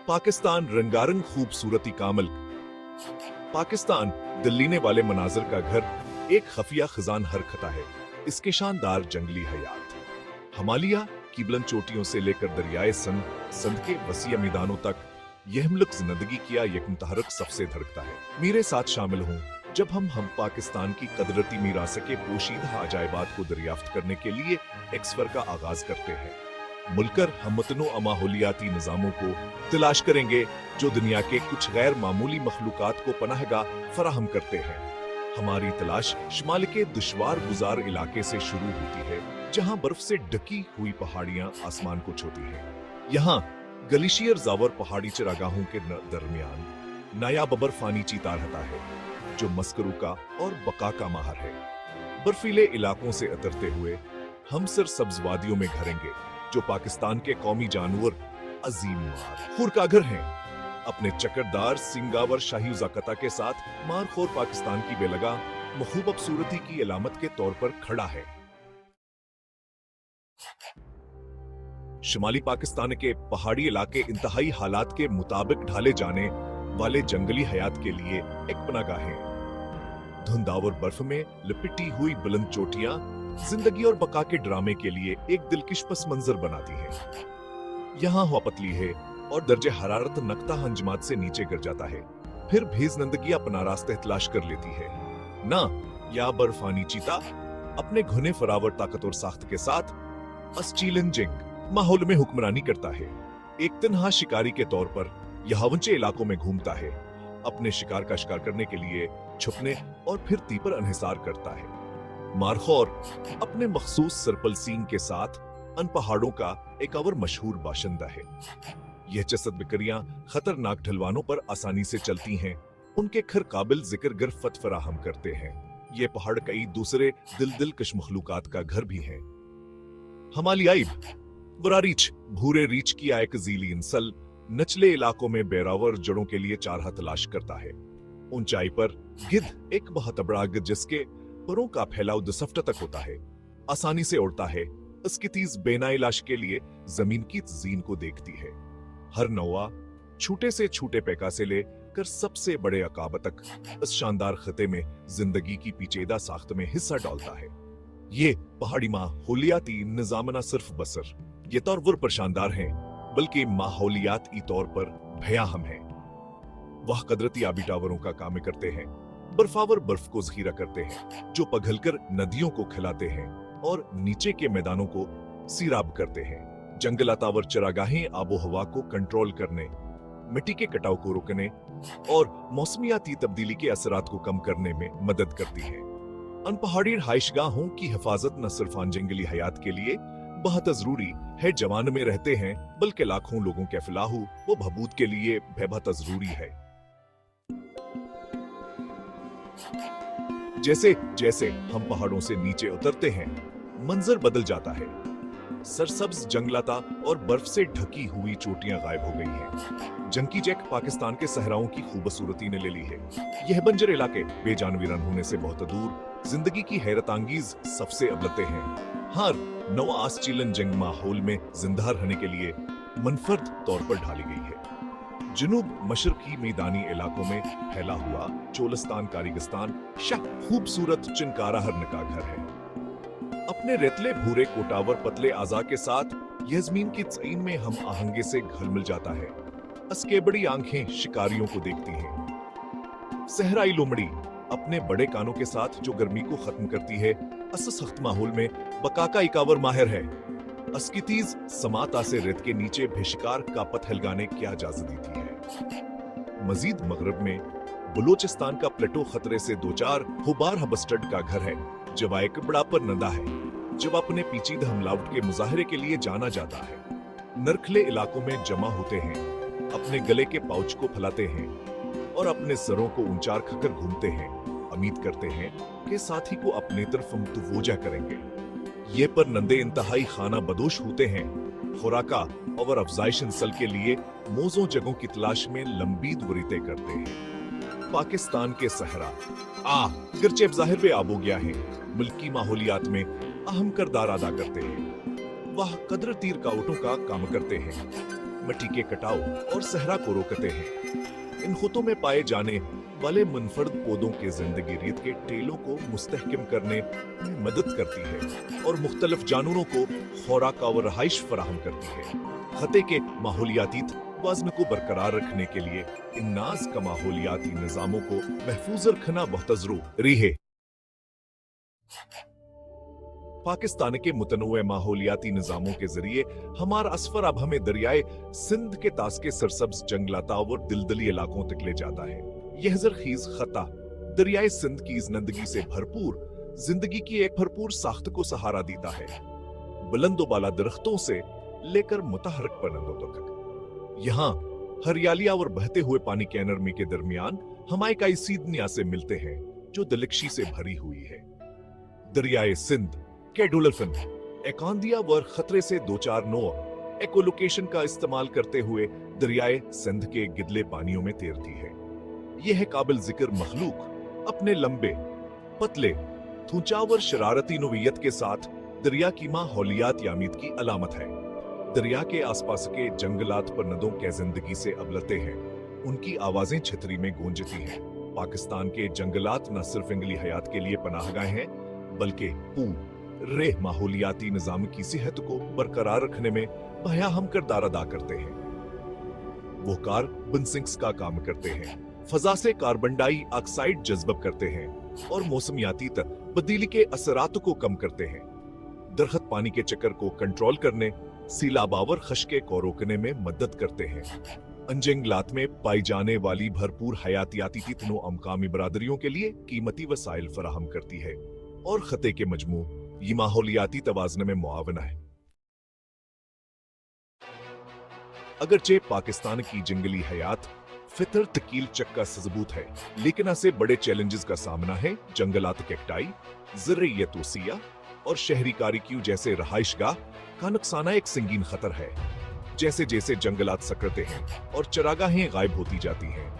पाकिस्तान रंगारंग खूबसूरती का मुल्क। पाकिस्तान दिल्लीने वाले मनाजर का घर, एक खफिया खजान हरकता है। इसके शानदार जंगली हयात, हिमालय की बुलंद चोटियों से लेकर दरियाए संद के वसीय मैदानों तक, यह मुल्क जिंदगी किया एक मुतहरक सबसे धड़कता है। मेरे साथ शामिल हों जब हम पाकिस्तान की कुदरती मीरास के पोशीदा अजायबात को दरियाफ्त करने के लिए एक सफर का आगाज करते हैं। मुलकर हम मुतनों माहौलियाती निज़ामों को तलाश करेंगे जो दुनिया के कुछ गैर मामूली मखलूकात को पनाहगाह फराहम करते हैं। हमारी तलाश शुमाल के दुश्वार गुजार इलाके से शुरू होती है, जहां बर्फ से ढकी हुई पहाड़ियां आसमान को छूती हैं। यहाँ ग्लेशियर जावर पहाड़ी चरागाहों के दरमियान नायाब बर्फानी चीता रहता है, जो मस्करू का और बका का माहर है। बर्फीले इलाकों से उतरते हुए हम सरसब्ज वादियों में घरेंगे, जो पाकिस्तान के कौमी जानवर अजीम मार का घर हैं। अपने चकरदार सिंगावर शाही ज़ाकता के साथ मारखोर पाकिस्तान की बेलगा महबूब खूबसूरती की अलामत के तौर पर खड़ा है। शुमाली पाकिस्तान के पहाड़ी इलाके इंतहाई हालात के मुताबिक ढाले जाने वाले जंगली हयात के लिए एक पनागाह है। धुंधावर बर्फ में लिपटी हुई बुलंद चोटियां जिंदगी और बका के ड्रामे के लिए एक दिलकश पस मंजर बनाती हैं। यहाँ हवा पतली है और दर्जे हरारत नक्ता हंजमात से नीचे गिर जाता है, फिर भेज नंदगी अपना रास्ता तलाश कर लेती है। ना या बर्फानी चीता अपने घने फरावर ताकत और साख्त के साथ चैलेंजिंग माहौल में हुक्मरानी करता है। एक तन्हा शिकारी के तौर पर यह ऊंचे इलाकों में घूमता है, अपने शिकार का शिकार करने के लिए छुपने और फिर तीपर अनहिसार करता है। मारखोर अपने मखसूस सरपल सींग के साथ अन पहाड़ों का एक और मशहूर बाशिंदा है। यह चसद बकरियां खतरनाक ढलवानों पर आसानी से चलती हैं, उनके खर काबिल जिक्र गिरफत फराहम करते हैं। ये पहाड़ कई दूसरे दिलकश मखलूकात का घर भी हैं। हिमालयाई बुरा रीछ, भूरे रीछ की एक जीली इंसल नचले इलाकों में बेरावर जड़ों के लिए चाराह तलाश करता है। ऊंचाई पर गिद्ध, एक बहुत बड़ा गिद्ध जिसके परों का फैलाव 10 फुट तक होता है, आसानी से उड़ता है। इसकी तीज बेनाई लाश के लिए जमीन की जीन को देखती है। हर नौआ छोटे से छोटे पैका से लेकर सबसे बड़े अकाब तक इस शानदार खिते में जिंदगी की पेचीदा साख्त में हिस्सा डालता है। ये पहाड़ी माहौलियाती निजाम न सिर्फ बसर ये तौर पर शानदार हैं, बल्कि माहौलियाती तौर पर भयाहम हैं। वह कुदरती आबी टावरों का काम करते हैं, बर्फावर बर्फ को जखीरा करते हैं, जो पिघलकर नदियों को खिलाते हैं और नीचे के मैदानों को सीराब करते हैं। जंगलातावर चरागाहें आबो हवा को कंट्रोल करने, मिट्टी के कटाव को रोकने और मौसमियाती तब्दीली के असरात को कम करने में मदद करती हैं। अन पहाड़ी रहायशगाहों की हिफाजत न सिर्फ अन जंगली हयात के लिए बहुत जरूरी है जवान में रहते हैं, बल्कि लाखों लोगों के फलाह व बहबूद के लिए बहुत जरूरी है। जैसे जैसे हम पहाड़ों से नीचे उतरते हैं, मंजर बदल जाता है। सरसब्ज जंगलाता और बर्फ से ढकी हुई चोटियां गायब हो गई हैं। जंकी जैक पाकिस्तान के सहराओं की खूबसूरती ने ले ली है। यह बंजर इलाके बेजान वीरान होने से बहुत दूर जिंदगी की हैरतांगीज सबसे अबलते हैं। हर नवा आस्चीलन जंग माहौल में जिंदा रहने के लिए मनफर्द तौर पर ढाली गई है। जुनूब मशरकी मैदानी इलाकों में फैला हुआ चोलिस्तान का रेगिस्तान शाह खूबसूरत चिनकारा हरन का घर है। अपने रेतले भूरे कोटावर पतले आजा के साथ यह जमीन की ज़मीन में हम आहंगे से घुल मिल जाता है। इसके बड़ी आंखें शिकारियों को देखती हैं। सहराई लोमड़ी अपने बड़े कानों के साथ जो गर्मी को खत्म करती है, इस सख्त माहौल में बका का इकावर माहिर है। इसकी तीज समाता से रेत के नीचे बेशिकार का पथ हिलगाने की इजाजत देती है। मजीद मगरब में बलूचिस्तान का प्लेटो खतरे से 2-4 हुबार हबस्टड का घर है, जब एक बड़ा पर नंदा है, जब अपने पेचीदा हमलावट के मुजाहरे के लिए जाना जाता है। नरखले इलाकों में जमा होते हैं, अपने गले के पाउच को फैलाते हैं और अपने सरों को ऊंचा रखकर घूमते हैं, उम्मीद करते हैं कि साथी को अपने तरफ मुतवज्जा करेंगे। ये पर नंदे इंतहाई खाना बदोश होते हैं, खुराका और अफजाइश इंसल के लिए मोजों जगहों की तलाश में लंबी दूरी तय करते हैं। पाकिस्तान के सहरा गर्चे ज़ाहिर बे आबो गया है, मुल्की माहौलियात में अहम किरदार अदा करते हैं। वह कदर तीर काउटों का काम करते हैं। मिट्टी के कटाव और सहरा को रोकते हैं। इन खुतों में पाए जाने वाले मुनफरद पौधों के जिंदगी रीत के टेलों को मुस्तहकम करने में मदद करती है और मुख्तलिफ जानवरों को खुराक और रहाइश फराहम करती है। खते के माहौलियाती वज़्न को बरकरार रखने के लिए इन नाज का माहौलियाती निज़ामों को महफूज रखना बहुत ज़रूरी है। पाकिस्तान के मुतनव्वे माहौलियाती निज़ामों के जरिए हमारा असफर अब हमें दरियाए सिंध के तास के सरसब्ज जंगलाता और दिलदली इलाकों तक ले जाता है। यह जरखीज खता दरियाए सिंध की जिंदगी से भरपूर जिंदगी की एक भरपूर साख्त को सहारा देता है, बुलंदो बाला दरख्तों से लेकर मुतहरक परिंदों तक। यहाँ हरियालिया और बहते हुए पानी के नरमी के दरमियान हमारे कई सीदनिया से मिलते हैं जो दिलकशी से भरी हुई है। दरियाए सिंध कैडुलफिन एकांदिया वर खतरे से दो चार नो एकोलोकेशन का इस्तेमाल करते हुए दरियाए सिंध के गिदले पानियों में तैरती है। यह काबिल जिक्र मखलूक अपने लंबे पतले थूचावर शरारती नोवियत के साथ दरिया की माहौलियात यामीद की अलामत है। दरिया के आसपास के जंगलात पर नदों के जिंदगी से अबलते हैं, उनकी आवाजें छतरी में गूंजती हैं। पाकिस्तान के जंगलात न सिर्फ जंगली हयात के लिए पनाहगाह हैं बल्कि पूरे माहौलियाती निजाम की सेहत को बरकरार रखने में भयाहम किरदार अदा करते हैं। वो कार्बन सिंक्स का काम करते हैं, फजा से कार्बन डाइऑक्साइड जज्ब करते हैं और मौसमियाती तब्दीली के असरात को कम करते हैं। दरख्त पानी के चक्कर को कंट्रोल करने, सीलाबावर खश्के को रोकने में मदद करते हैं। जंगलात में पाई जाने वाली भरपूर हयातियाती तितनों अमकामी बरादरियों के लिए कीमती वसाइल फराहम करती है और खते के मजमू ये माहौलियाती तवाज़ुन में मुआवना है। अगरचे पाकिस्तान की जंगली हयात फितर तकील चक्का सबूत है, लेकिन ऐसे बड़े चैलेंजेस का सामना है। जंगलात कैक्टाई, ज़र्रियत वसीया और शहरीकारी क्यू जैसे रहाइशगाह का नुकसाना एक संगीन खतर है। जैसे जैसे जंगलात सकरते हैं और चरागाहें गायब होती जाती हैं,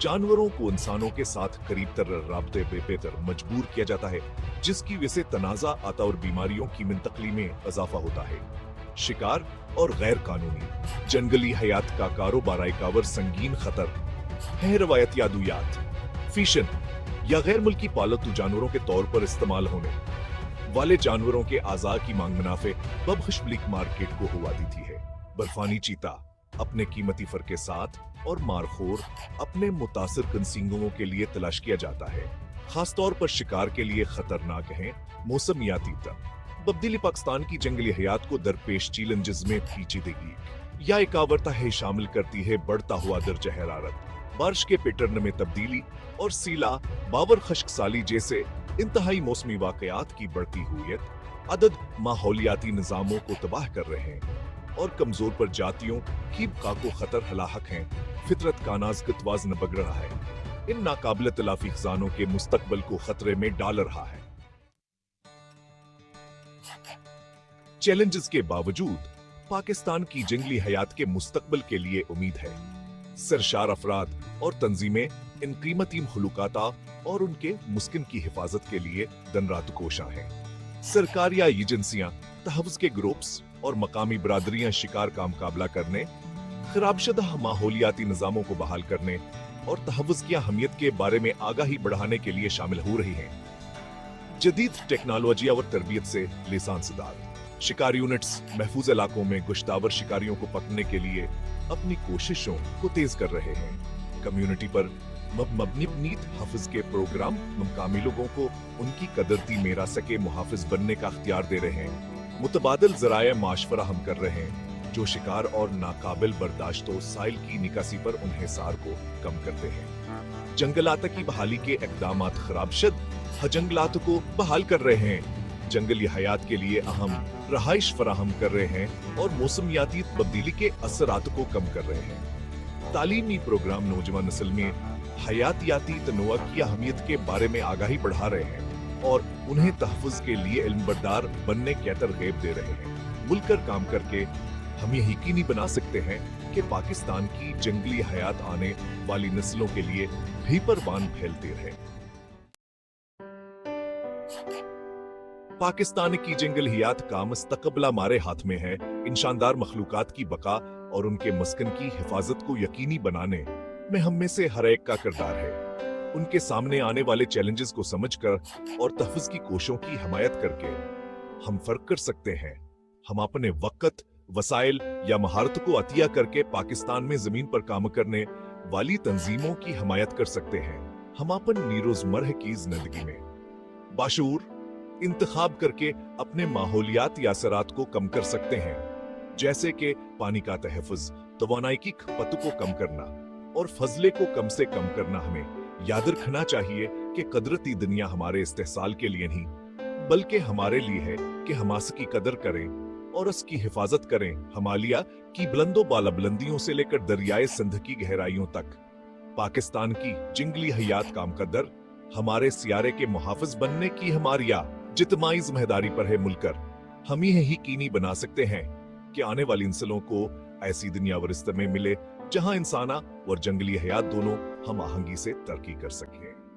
जानवरों को इंसानों के साथ करीब तर राब्ते बेहतर मजबूर किया जाता है, जिसकी वजह से तनाज़ा आता और बीमारियों की मुंतकली में इजाफा होता है। शिकार और गैर कानूनी जंगली हयात का कारोबार कावर संगीन खतर है। रवायती अदवियात, फिशन या गैर मुल्की पालतू जानवरों के तौर पर इस्तेमाल होने वाले जानवरों के आज़ा की मांग मुनाफे बबखश ब्लिक मार्केट को हुआ देती है। बर्फानी चीता अपने कीमती फर के साथ और मारखोर अपने मुतासिर कंसींगों के लिए तलाश किया जाता है, खासतौर पर शिकार के लिए खतरनाक है। मौसमियाती तब्दीली पाकिस्तान की जंगली हयात को दरपेश चैलेंजेस में पेचीदगी या एकावरता है शामिल करती है। बढ़ता हुआ दर्जा हरारत, बारिश के पैटर्न में तब्दीली और सीला बावर खश्कसाली जैसे इंतहाई मौसमी वाकयात की बढ़ती हुर्रियत अदद माहौलियाती निज़ामों को तबाह कर रहे हैं और कमजोर पर जातियों की बका को खतर हलाहक हैं। फितरत का नाज़ तवाज़ुन बिगड़ रहा है, इन नाकाबिल तलाफी खजानों के मुस्तकबल को खतरे में डाल रहा है। चैलेंजेस के बावजूद पाकिस्तान की जंगली हयात के मुस्तकबल के लिए उम्मीद है। सरशार अफराद और तंजीमें इन कीमती मखलूकाता और उनके मुस्किन की हिफाजत के लिए दिन रात कोशा हैं। सरकार या एजेंसियां, तहफ़्फ़ुज़ के ग्रुप्स और मकामी बरादरियां शिकार का मुकाबला करने, खराबशुदा माहौलियाती निज़ामों को बहाल करने और तहफ़्फ़ुज़ की अहमियत के बारे में आगाही बढ़ाने के लिए शामिल हो रही हैं। जदीद टेक्नोलॉजी और तरबियत से लिसान सदार शिकार यूनिट्स महफूज इलाकों में गुश्तावर शिकारियों को पकड़ने के लिए अपनी कोशिशों को तेज कर रहे हैं। कम्युनिटी पर मबनी नीत हाफिज के प्रोग्राम मकामी लोगों को उनकी कदरती मेरास के मुहाफिज बनने का अख्तियार दे रहे हैं। मुतबादिल ज़राए माश फराहम कर रहे हैं जो शिकार और नाकाबिल बर्दाश्त साइल की निकासी पर उन्हेसार को कम करते हैं। जंगलात की बहाली के इक़दामात खराबशद जंगलात को बहाल कर रहे हैं, जंगली हयात के लिए अहम रहाइश फराहम कर रहे हैं और मौसमियाती तब्दीली के असरात को कम कर रहे हैं। तालीमी प्रोग्राम नौजवान नस्ल में हयातियाती तनोआ की अहमियत के बारे में आगाही बढ़ा रहे हैं और उन्हें तहफ़्फ़ुज़ के लिए इल्मबरदार बनने की तरग़ीब दे रहे हैं। मिलकर काम करके हम ये यकीनी बना सकते हैं कि पाकिस्तान की जंगली हयात आने वाली नस्लों के लिए भी परवान फैलती रहे। पाकिस्तान की जंगल हयात का मुस्तकबिल हमारे हाथ में है। इन शानदार मखलूकात की बका और उनके मस्कन की हिफाजत को यकीनी बनाने में हम में से हर एक का किरदार है। उनके सामने आने वाले चैलेंजेस को समझकर और तहफ़्फ़ुज़ की कोशिशों की हिमायत करके हम फर्क कर सकते हैं। हम अपने वक़्त, वसाइल या महारत को अतिया करके पाकिस्तान में ज़मीन पर काम करने वाली तंजीमों की हिमायत कर सकते हैं। हम अपन रोज़मर्रा की ज़िंदगी में बाशऊर इंतखाब करके अपने माहौलियाती असरात को कम कर सकते हैं, जैसे कि पानी का तहफ़्फ़ुज़, तवानाई की खपत को कम करना और फजले को कम से कम करना। हमें याद रखना चाहिए कि कुदरती दुनिया हमारे इस्तेहसाल के लिए नहीं बल्कि हमारे लिए है कि हम इसकी कदर करें और इसकी हिफाजत करें। हिमालय की बुलंदों बाला बुलंदियों से लेकर दरियाए सिंध की गहराइयों तक पाकिस्तान की जंगली हयात काम कदर हमारे सियारे के मुहाफिज बनने की हमारी जितमाई जिम्मेदारी पर है। मुलकर हम ही यकीनी बना सकते हैं कि आने वाली नस्लों को ऐसी दुनिया वरिश्ते में मिले जहां इंसाना और जंगली हयात दोनों हम आहंगी से तरक्की कर सकें।